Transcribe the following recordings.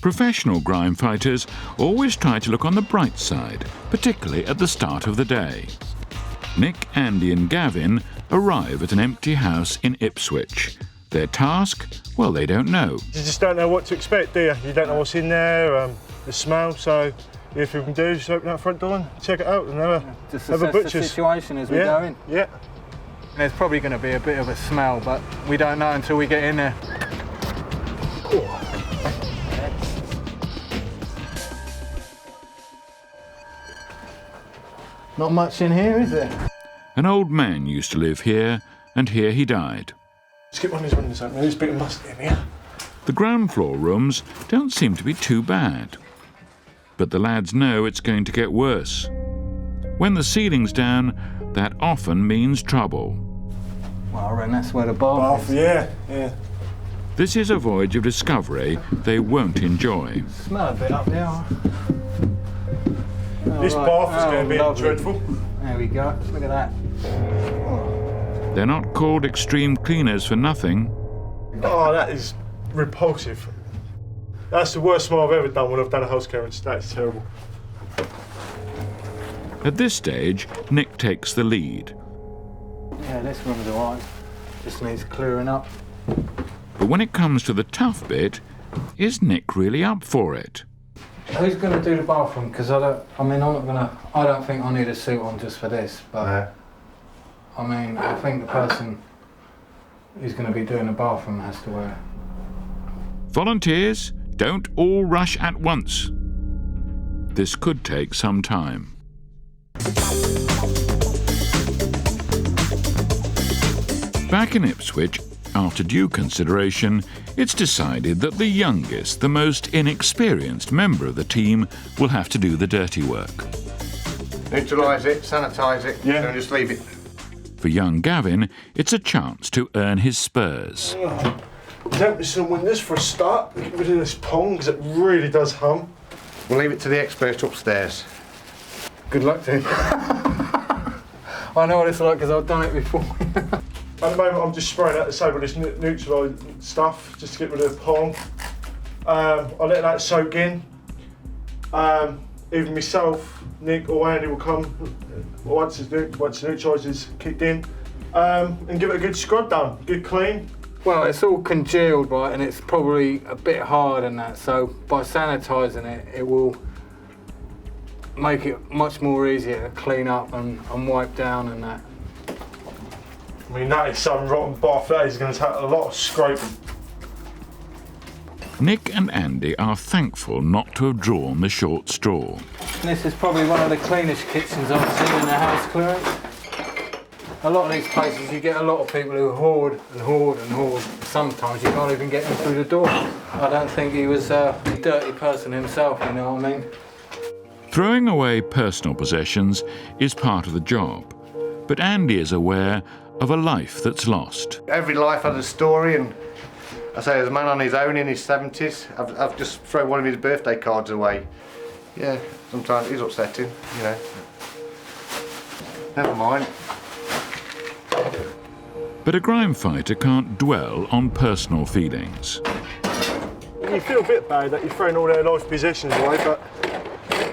Professional grime fighters always try to look on the bright side, particularly at the start of the day. Nick, Andy and Gavin arrive at an empty house in Ipswich. Their task? Well, they don't know. You just don't know what to expect, do you? You don't know what's in there, the smell, so if we can do is open that front door and check it out and have a butcher's. The situation as we go in. Yeah. There's probably going to be a bit of a smell, but we don't know until we get in there. Not much in here, is there? An old man used to live here, and here he died. Let's get one of these windows open. There's a bit of must in here. The ground floor rooms don't seem to be too bad. But the lads know it's going to get worse. When the ceiling's down, that often means trouble. Well, I reckon that's where the bath is. Yeah. This is a voyage of discovery they won't enjoy. Smell a bit up there. This bath is going to be dreadful. There we go. Look at that. They're not called extreme cleaners for nothing. Oh, that is repulsive. That's the worst smell I've ever done when I've done a house clearance. That's terrible. At this stage, Nick takes the lead. Yeah, this room's all right. Just needs clearing up. But when it comes to the tough bit, is Nick really up for it? Who's going to do the bathroom? Because I don't think I need a suit on just for this, but I mean, I think the person who's going to be doing the bathroom has to wear it. Volunteers, don't all rush at once. This could take some time. Back in Ipswich, after due consideration, it's decided that the youngest, the most inexperienced member of the team will have to do the dirty work. Neutralise it, sanitise it, and just leave it. For young Gavin, it's a chance to earn his spurs. Open some windows for a start. Get rid of this pong because it really does hum. We'll leave it to the experts upstairs. Good luck to you. I know what it's like because I've done it before. At the moment, I'm just spraying out the side with this neutralise stuff just to get rid of the pong. I'll let that soak in. Either myself, Nick or Andy will come once the neutralise is kicked in and give it a good scrub down, good clean. Well, it's all congealed, right, and it's probably a bit hard and that, so by sanitising it, it will make it much more easier to clean up and wipe down and that. I mean, that is some rotten bath. That is going to take a lot of scraping. Nick and Andy are thankful not to have drawn the short straw. This is probably one of the cleanest kitchens I've seen in a house clearance. A lot of these places, you get a lot of people who hoard and hoard and hoard. Sometimes you can't even get them through the door. I don't think he was a dirty person himself, you know what I mean? Throwing away personal possessions is part of the job, but Andy is aware of a life that's lost. Every life has a story, and I say, as a man on his own in his 70s, I've just thrown one of his birthday cards away. Yeah, sometimes it is upsetting, you know. Never mind. But a grime fighter can't dwell on personal feelings. You feel a bit bad that you're throwing all their life possessions away, but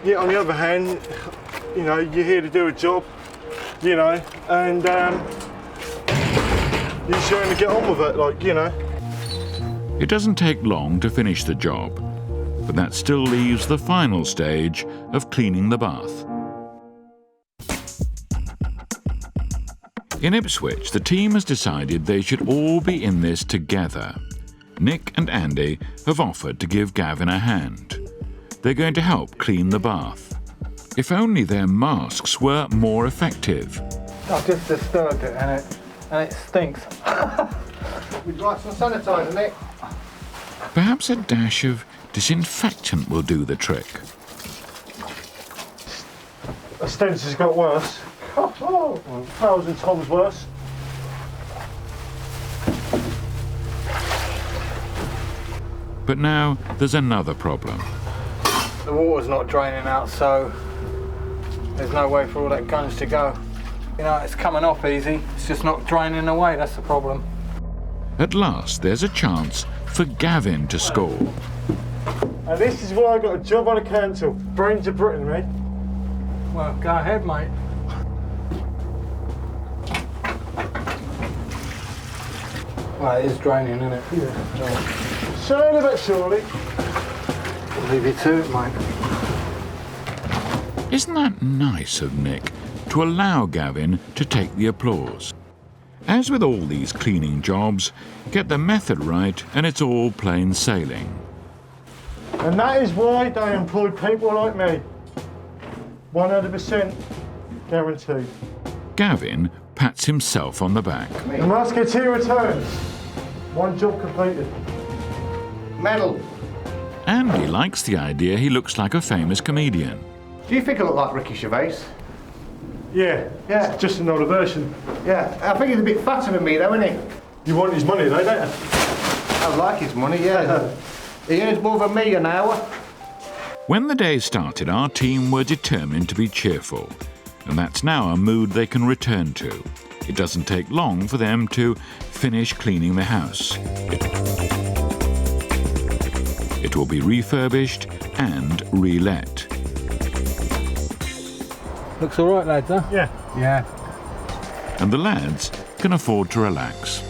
yet on the other hand, you know, you're here to do a job, you know, and you're just going to get on with it, like, you know. It doesn't take long to finish the job, but that still leaves the final stage of cleaning the bath. In Ipswich, the team has decided they should all be in this together. Nick and Andy have offered to give Gavin a hand. They're going to help clean the bath. If only their masks were more effective. I've just disturbed it and it stinks. Would you like some sanitiser, Nick? Perhaps a dash of disinfectant will do the trick. The stench has got worse. Oh, 1,000 times worse. But now there's another problem. The water's not draining out, so there's no way for all that gunge to go. You know, it's coming off easy, it's just not draining away, that's the problem. At last, there's a chance for Gavin to score. And this is why I got a job on the council. Brains of Britain, mate. Well, go ahead, mate. Well, it is draining, isn't it? Yeah. Slowly but surely. I'll leave you to it, mate. Isn't that nice of Nick to allow Gavin to take the applause? As with all these cleaning jobs, get the method right and it's all plain sailing. And that is why they employ people like me. 100% guaranteed. Gavin pats himself on the back. The musketeer returns. One job completed. Medal. Andy likes the idea he looks like a famous comedian. Do you think I look like Ricky Gervais? Yeah, Yeah. it's just another version. Yeah, I think he's a bit fatter than me though, isn't he? You want his money though, don't you? I like his money, yeah. He earns more than me an hour. When the day started, our team were determined to be cheerful, and that's now a mood they can return to. It doesn't take long for them to finish cleaning the house. It will be refurbished and re-let. Looks all right, lads, huh? Yeah. Yeah. And the lads can afford to relax.